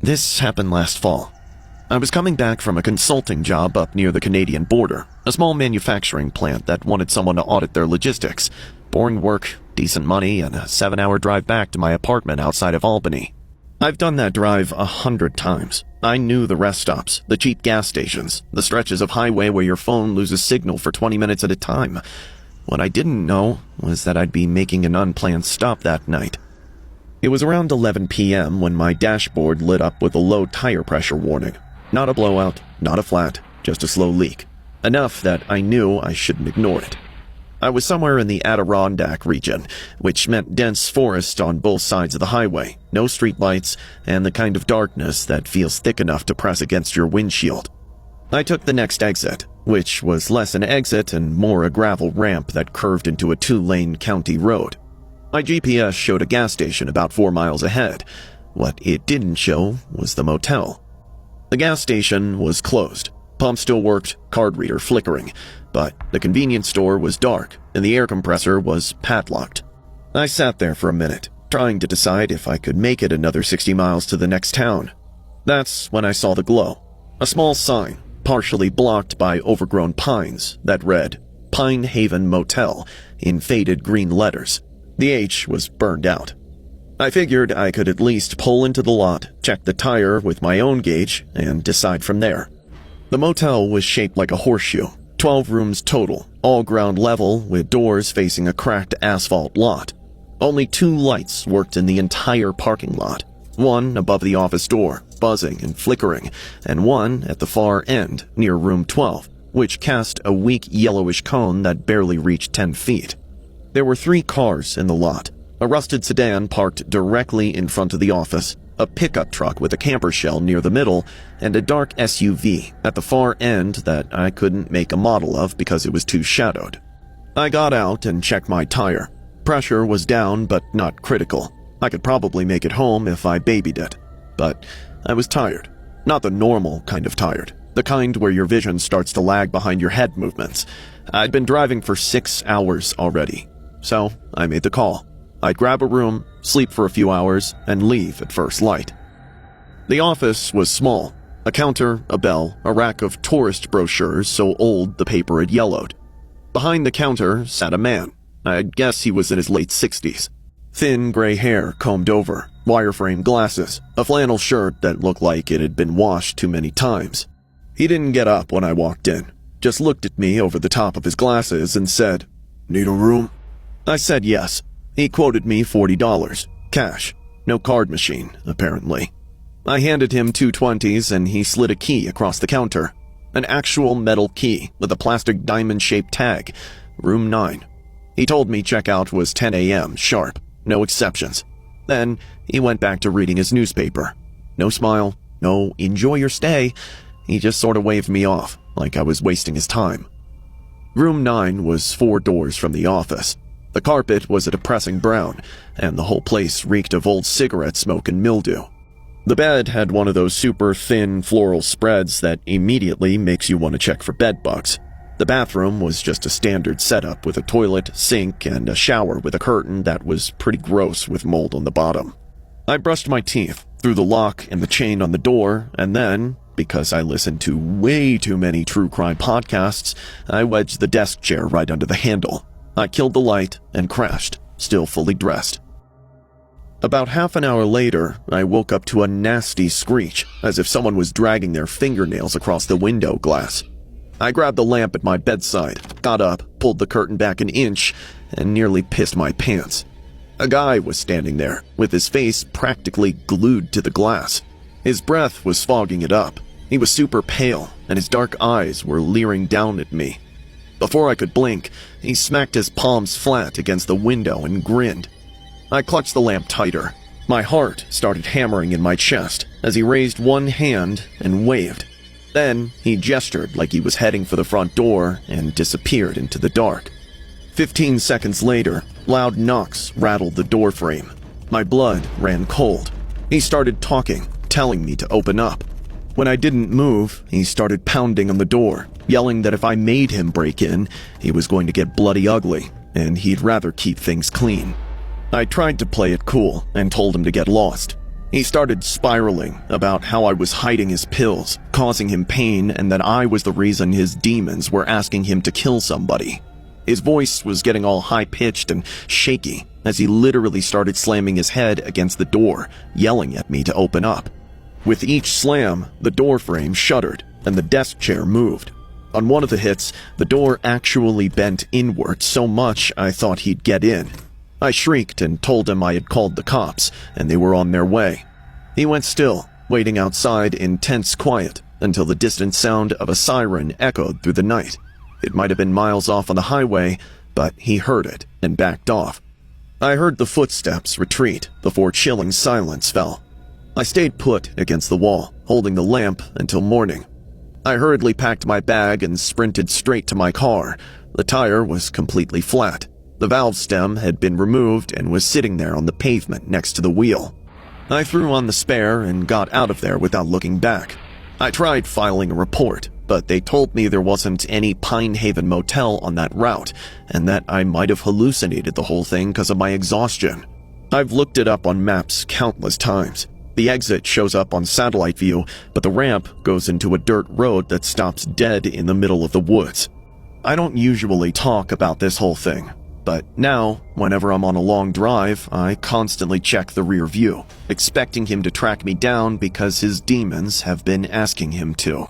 This happened last fall. I was coming back from a consulting job up near the Canadian border, a small manufacturing plant that wanted someone to audit their logistics. Boring work, decent money, and a 7-hour drive back to my apartment outside of Albany. I've done that drive 100 times. I knew the rest stops, the cheap gas stations, the stretches of highway where your phone loses signal for 20 minutes at a time. What I didn't know was that I'd be making an unplanned stop that night. It was around 11 p.m. when my dashboard lit up with a low tire pressure warning. Not a blowout, not a flat, just a slow leak. Enough that I knew I shouldn't ignore it. I was somewhere in the Adirondack region, which meant dense forest on both sides of the highway, no streetlights, and the kind of darkness that feels thick enough to press against your windshield. I took the next exit, which was less an exit and more a gravel ramp that curved into a 2-lane county road. My GPS showed a gas station about 4 miles ahead. What it didn't show was the motel. The gas station was closed. Pump still worked, card reader flickering, but the convenience store was dark and the air compressor was padlocked. I sat there for a minute, trying to decide if I could make it another 60 miles to the next town. That's when I saw the glow. A small sign, partially blocked by overgrown pines, that read, Pine Haven Motel, in faded green letters. The H was burned out. I figured I could at least pull into the lot, check the tire with my own gauge, and decide from there. The motel was shaped like a horseshoe, 12 rooms total, all ground level with doors facing a cracked asphalt lot. Only 2 lights worked in the entire parking lot, one above the office door, buzzing and flickering, and one at the far end near room 12, which cast a weak yellowish cone that barely reached 10 feet. There were 3 cars in the lot, a rusted sedan parked directly in front of the office, a pickup truck with a camper shell near the middle, and a dark SUV at the far end that I couldn't make a model of because it was too shadowed. I got out and checked my tire. Pressure was down but not critical. I could probably make it home if I babied it. But I was tired. Not the normal kind of tired. The kind where your vision starts to lag behind your head movements. I'd been driving for 6 hours already. So I made the call. I'd grab a room, sleep for a few hours, and leave at first light. The office was small. A counter, a bell, a rack of tourist brochures so old the paper had yellowed. Behind the counter sat a man. I'd guess he was in his late 60s. Thin gray hair combed over, wireframe glasses, a flannel shirt that looked like it had been washed too many times. He didn't get up when I walked in, just looked at me over the top of his glasses and said, "Need a room?" I said yes. He quoted me $40, cash, no card machine, apparently. I handed him 2 20s and he slid a key across the counter. An actual metal key with a plastic diamond-shaped tag, room 9. He told me checkout was 10 a.m. sharp, no exceptions. Then he went back to reading his newspaper. No smile, no enjoy your stay. He just sort of waved me off, like I was wasting his time. Room 9 was 4 doors from the office. The carpet was a depressing brown, and the whole place reeked of old cigarette smoke and mildew. The bed had one of those super thin floral spreads that immediately makes you want to check for bed bugs. The bathroom was just a standard setup with a toilet, sink, and a shower with a curtain that was pretty gross with mold on the bottom. I brushed my teeth, threw the lock and the chain on the door, and then, because I listened to way too many true crime podcasts, I wedged the desk chair right under the handle. I killed the light and crashed, still fully dressed. About half an hour later, I woke up to a nasty screech, as if someone was dragging their fingernails across the window glass. I grabbed the lamp at my bedside, got up, pulled the curtain back an inch, and nearly pissed my pants. A guy was standing there, with his face practically glued to the glass. His breath was fogging it up. He was super pale, and his dark eyes were leering down at me. Before I could blink, he smacked his palms flat against the window and grinned. I clutched the lamp tighter. My heart started hammering in my chest as he raised one hand and waved. Then he gestured like he was heading for the front door and disappeared into the dark. 15 seconds later, loud knocks rattled the door frame. My blood ran cold. He started talking, telling me to open up. When I didn't move, he started pounding on the door, yelling that if I made him break in, he was going to get bloody ugly, and he'd rather keep things clean. I tried to play it cool and told him to get lost. He started spiraling about how I was hiding his pills, causing him pain, and that I was the reason his demons were asking him to kill somebody. His voice was getting all high-pitched and shaky as he literally started slamming his head against the door, yelling at me to open up. With each slam, the door frame shuddered and the desk chair moved. On one of the hits, the door actually bent inward so much I thought he'd get in. I shrieked and told him I had called the cops, and they were on their way. He went still, waiting outside in tense quiet until the distant sound of a siren echoed through the night. It might have been miles off on the highway, but he heard it and backed off. I heard the footsteps retreat before chilling silence fell. I stayed put against the wall, holding the lamp until morning. I hurriedly packed my bag and sprinted straight to my car. The tire was completely flat. The valve stem had been removed and was sitting there on the pavement next to the wheel. I threw on the spare and got out of there without looking back. I tried filing a report, but they told me there wasn't any Pine Haven motel on that route, and that I might have hallucinated the whole thing because of my exhaustion. I've looked it up on maps countless times. The exit shows up on satellite view, but the ramp goes into a dirt road that stops dead in the middle of the woods. I don't usually talk about this whole thing, but now, whenever I'm on a long drive, I constantly check the rear view, expecting him to track me down because his demons have been asking him to.